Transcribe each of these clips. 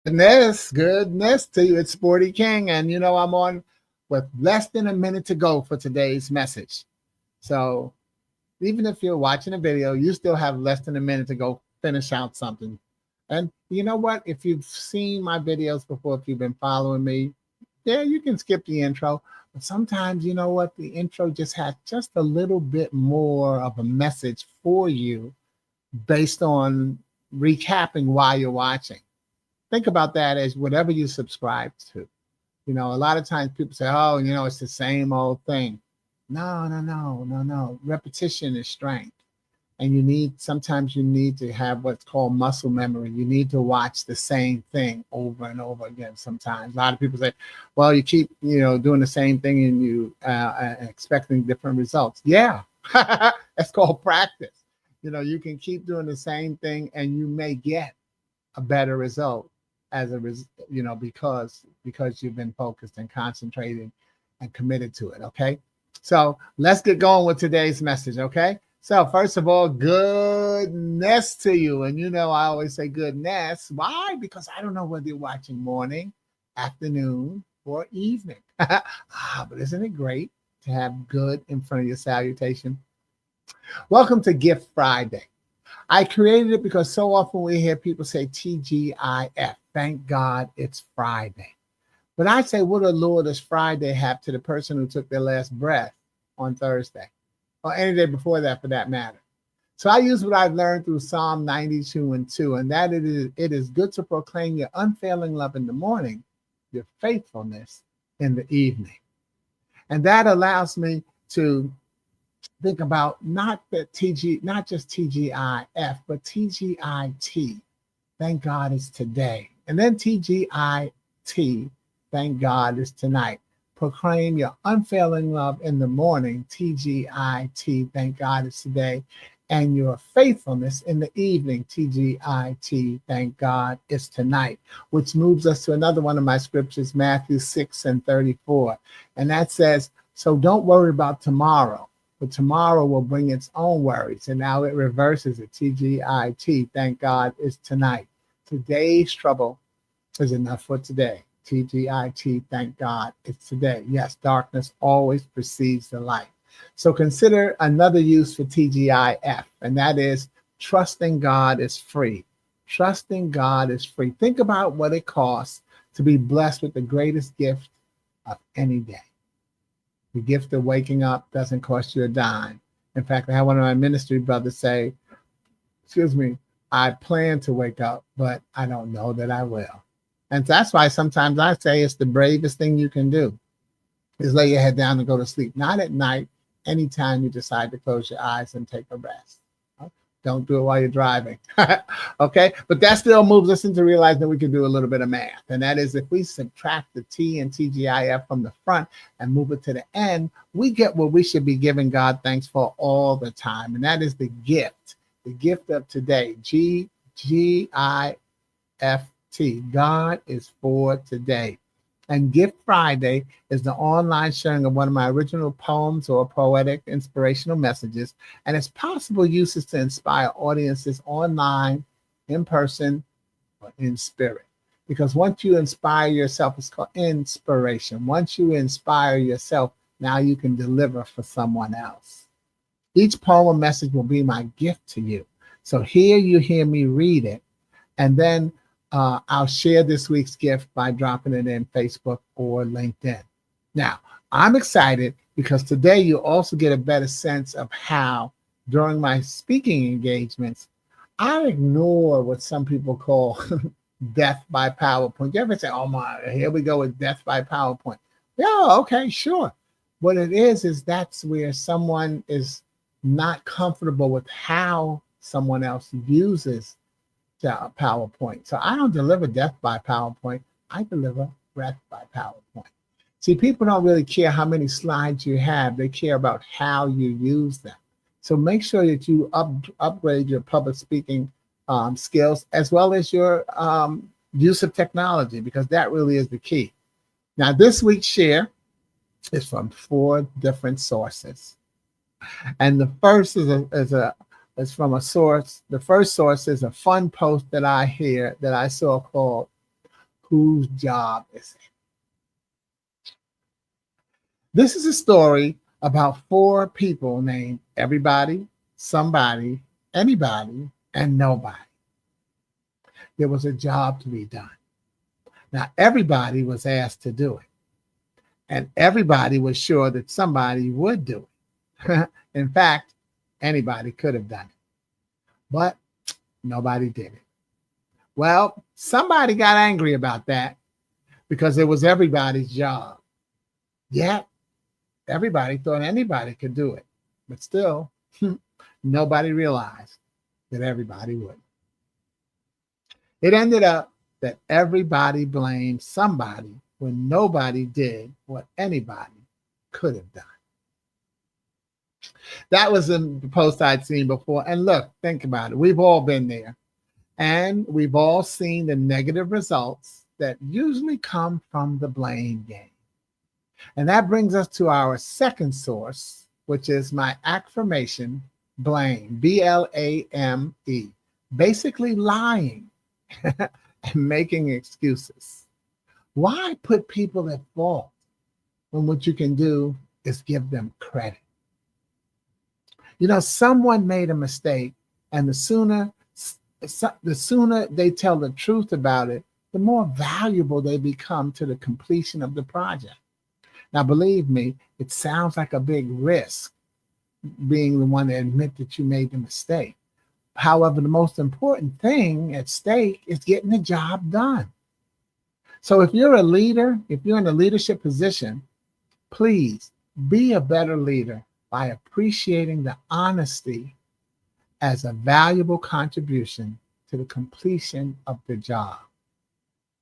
Goodness to you. It's Sporty King, and I'm on with less than a minute to go for today's message. So even if you're watching a video, you still have less than a minute to go finish out something. And you know what? If you've seen my videos before, if you've been following me, yeah, you can skip the intro. But sometimes, you know what? The intro just has just a little bit more of a message for you based on recapping why you're watching. Think about that as whatever you subscribe to. A lot of times people say, oh, it's the same old thing. No, no, no, no, no. Repetition is strength. And sometimes you need to have what's called muscle memory. You need to watch the same thing over and over again sometimes. A lot of people say, well, you keep, doing the same thing and you expecting different results. Yeah, that's called practice. You can keep doing the same thing and you may get a better result because you've been focused and concentrated and committed to it. Okay, so let's get going with today's message. Okay, so first of all, goodness to you. And I always say goodness. Why? Because I don't know whether you're watching morning, afternoon, or evening. But isn't it great to have good in front of your salutation? Welcome to Gift Friday. I created it because so often we hear people say TGIF. Thank God it's Friday. But I say, what the Lord does Friday have to the person who took their last breath on Thursday or any day before that for that matter? So I use what I've learned through Psalm 92:2, and that it is good to proclaim your unfailing love in the morning, your faithfulness in the evening. And that allows me to think about not just TGIF, but TGIT. Thank God it's today. And then TGIT, thank God it's tonight. Proclaim your unfailing love in the morning, TGIT, thank God it's today. And your faithfulness in the evening, TGIT, thank God it's tonight. Which moves us to another one of my scriptures, Matthew 6:34. And that says, so don't worry about tomorrow, but tomorrow will bring its own worries. And now it reverses it. TGIT, thank God it's tonight. Today's trouble is enough for today. TGIT, thank God it's today. Yes, darkness always precedes the light. So consider another use for TGIF, and that is trusting God is free. Trusting God is free. Think about what it costs to be blessed with the greatest gift of any day. The gift of waking up doesn't cost you a dime. In fact, I had one of my ministry brothers say, excuse me, I plan to wake up, but I don't know that I will. And that's why sometimes I say it's the bravest thing you can do is lay your head down and go to sleep. Not at night, anytime you decide to close your eyes and take a rest. Don't do it while you're driving. Okay. But that still moves us into realizing that we can do a little bit of math. And that is if we subtract the T and TGIF from the front and move it to the end, we get what we should be giving God thanks for all the time. And that is the gift of today. GGIFT. God is for today. And Gift Friday is the online sharing of one of my original poems or poetic inspirational messages, and its possible uses to inspire audiences online, in person, or in spirit. Because once you inspire yourself, it's called inspiration. Once you inspire yourself, now you can deliver for someone else. Each poem or message will be my gift to you. So here you hear me read it, and then I'll share this week's gift by dropping it in Facebook or LinkedIn. Now, I'm excited because today you also get a better sense of how, during my speaking engagements, I ignore what some people call death by PowerPoint. You ever say, oh my, here we go with death by PowerPoint? Yeah, okay, sure. What it is that's where someone is not comfortable with how someone else uses PowerPoint. So I don't deliver death by PowerPoint. I deliver breath by PowerPoint. See, people don't really care how many slides you have. They care about how you use them. So make sure that you upgrade your public speaking skills as well as your use of technology, because that really is the key. Now, this week's share is from 4 different sources. And the first is from a source. The first source is a fun post that I saw called whose job is it? This is a story about four people named everybody, somebody, anybody, and nobody. There was a job to be done. Now, everybody was asked to do it, and everybody was sure that somebody would do it. In fact, anybody could have done it, but nobody did it. Well, somebody got angry about that because it was everybody's job. Yet, everybody thought anybody could do it, but still, nobody realized that everybody would. It ended up that everybody blamed somebody when nobody did what anybody could have done. That was in the post I'd seen before. And look, think about it. We've all been there. And we've all seen the negative results that usually come from the blame game. And that brings us to our second source, which is my affirmation, blame, B-L-A-M-E, basically lying and making excuses. Why put people at fault when what you can do is give them credit? You know, someone made a mistake, and the sooner they tell the truth about it, the more valuable they become to the completion of the project. Now, believe me, it sounds like a big risk being the one to admit that you made the mistake. However, the most important thing at stake is getting the job done. So if you're a leader, if you're in a leadership position, please be a better leader by appreciating the honesty as a valuable contribution to the completion of the job.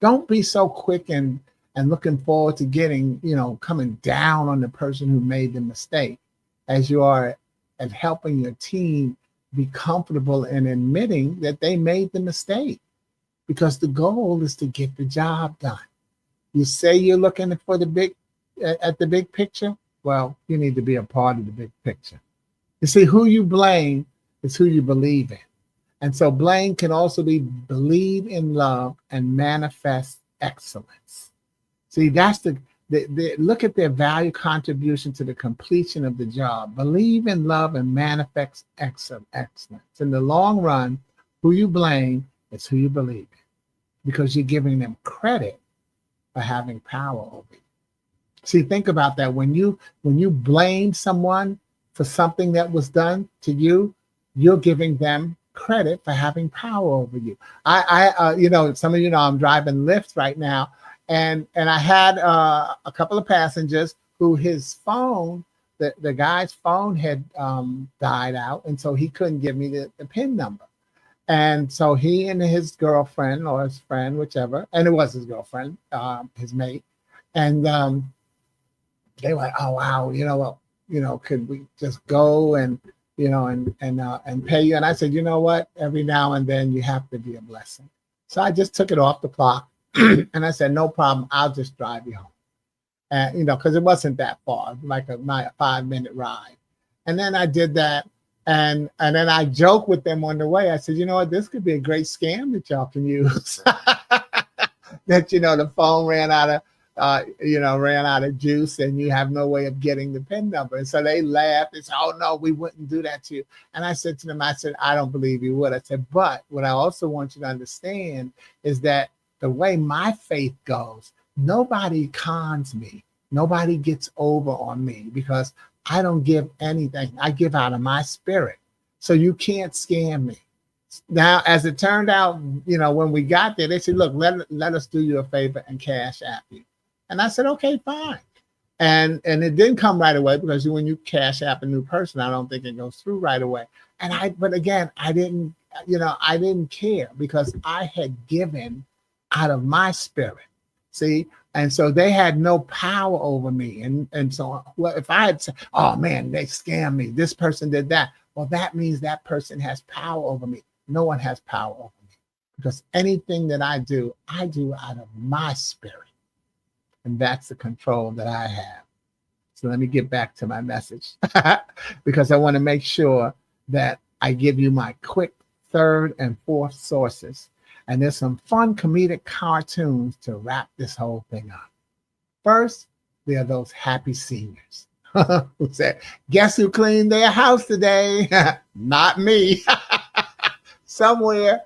Don't be so quick and looking forward to getting, coming down on the person who made the mistake as you are at helping your team be comfortable in admitting that they made the mistake, because the goal is to get the job done. You say you're looking for the big picture. Well, you need to be a part of the big picture. You see, who you blame is who you believe in. And so blame can also be believe in love and manifest excellence. See, that's the look at their value contribution to the completion of the job. Believe in love and manifest excellence. In the long run, who you blame is who you believe in, because you're giving them credit for having power over you. See, think about that. When you blame someone for something that was done to you, you're giving them credit for having power over you. Some of you know I'm driving Lyft right now, and I had a couple of passengers who his phone, the guy's phone had died out, and so he couldn't give me the PIN number. And so he and his girlfriend or his friend, whichever, and it was his girlfriend, his mate, and they were like, oh wow, could we just go and pay you? And I said, you know what? Every now and then you have to be a blessing. So I just took it off the clock and I said, no problem. I'll just drive you home. And, because it wasn't that far, like a 5-minute ride. And then I did that. And then I joked with them on the way. I said, you know what? This could be a great scam that y'all can use. That, the phone ran out of juice and you have no way of getting the PIN number. And so they laughed and said, oh no, we wouldn't do that to you. And I said to them, I don't believe you would. I said, but what I also want you to understand is that the way my faith goes, nobody cons me. Nobody gets over on me, because I don't give anything. I give out of my spirit. So you can't scam me. Now, as it turned out, when we got there, they said, look, let us do you a favor and cash app you. And I said, okay, fine. And it didn't come right away, because when you cash app a new person, I don't think it goes through right away. But again, I didn't care, because I had given out of my spirit. See? And so they had no power over me. And so if I had said, oh man, they scammed me, this person did that, well, that means that person has power over me. No one has power over me, because anything that I do out of my spirit. And that's the control that I have. So let me get back to my message, because I want to make sure that I give you my quick third and fourth sources. And there's some fun comedic cartoons to wrap this whole thing up. First, there are those happy seniors who said, guess who cleaned their house today? Not me. Somewhere,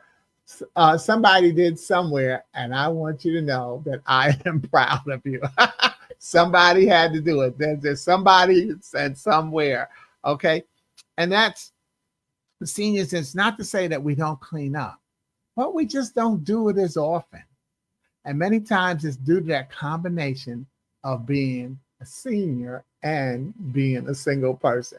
somebody did somewhere, and I want you to know that I am proud of you. Somebody had to do it. There's somebody said somewhere, okay? And that's the seniors. It's not to say that we don't clean up, but we just don't do it as often. And many times it's due to that combination of being a senior and being a single person.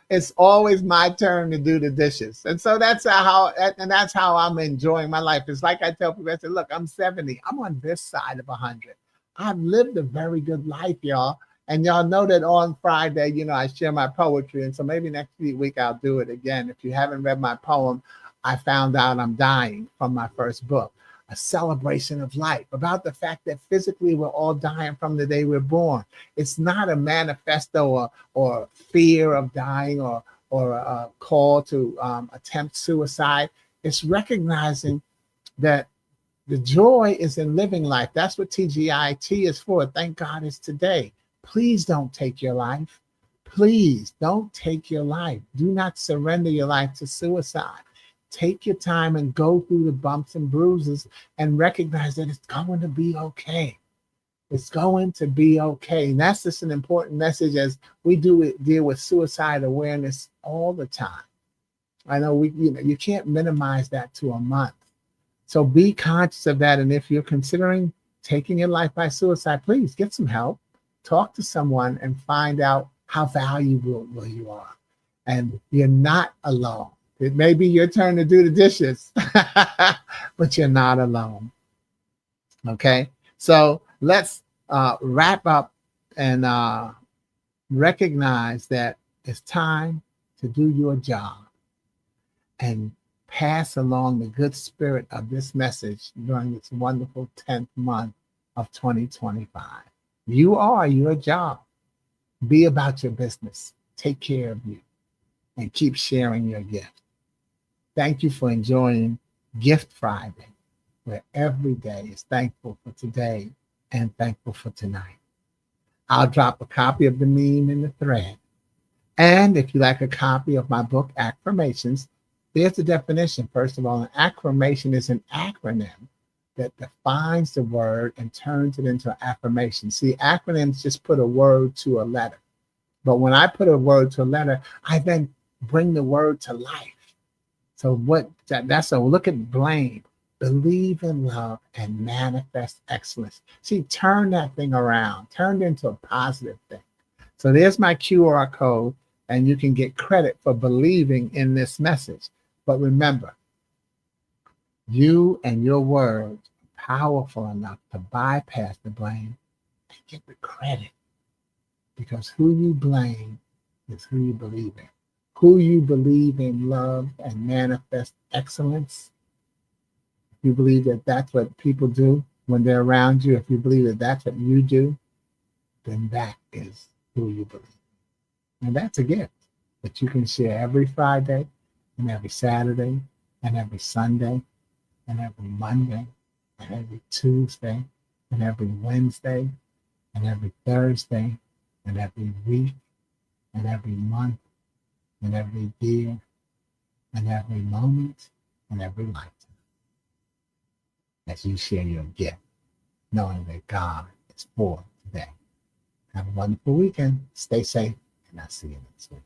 It's always my turn to do the dishes. And so that's how I'm enjoying my life. It's like I tell people, I say, look, I'm 70. I'm on this side of 100. I've lived a very good life, y'all. And y'all know that on Friday, I share my poetry. And so maybe next week I'll do it again. If you haven't read my poem, I Found Out I'm Dying, from my first book, a celebration of life, about the fact that physically we're all dying from the day we're born. It's not a manifesto or fear of dying or a call to attempt suicide. It's recognizing that the joy is in living life. That's what TGIT is for. Thank God it's today. Please don't take your life. Please don't take your life. Do not surrender your life to suicide. Take your time and go through the bumps and bruises and recognize that it's going to be okay. It's going to be okay. And that's just an important message as we deal with suicide awareness all the time. I know you can't minimize that to a month. So be conscious of that. And if you're considering taking your life by suicide, please get some help. Talk to someone and find out how valuable you are. And you're not alone. It may be your turn to do the dishes, but you're not alone. Okay, so let's wrap up and recognize that it's time to do your job and pass along the good spirit of this message during this wonderful 10th month of 2025. You are your job. Be about your business. Take care of you and keep sharing your gift. Thank you for enjoying Gift Friday, where every day is thankful for today and thankful for tonight. I'll drop a copy of the meme in the thread. And if you like a copy of my book, Affirmations, there's the definition. First of all, an affirmation is an acronym that defines the word and turns it into an affirmation. See, acronyms just put a word to a letter. But when I put a word to a letter, I then bring the word to life. So look at blame, believe in love, and manifest excellence. See, turn that thing around, turn it into a positive thing. So there's my QR code, and you can get credit for believing in this message. But remember, you and your words are powerful enough to bypass the blame and get the credit. Because who you blame is who you believe in. Who you believe in love and manifest excellence. If you believe that that's what people do when they're around you, if you believe that that's what you do, then that is who you believe. And that's a gift that you can share every Friday and every Saturday and every Sunday and every Monday and every Tuesday and every Wednesday and every Thursday and every week and every month and every year and every moment and every lifetime as you share your gift, knowing that God is for today. Have a wonderful weekend. Stay safe, and I'll see you next week.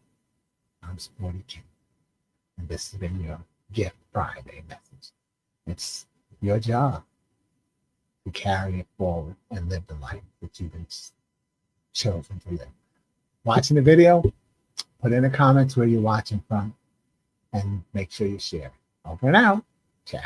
I'm Sporty King, and this has been your Gift Friday message. It's your job to carry it forward and live the life that you've been chosen to live. Watching the video? Put in the comments where you're watching from and make sure you share it. Over and out. Ciao.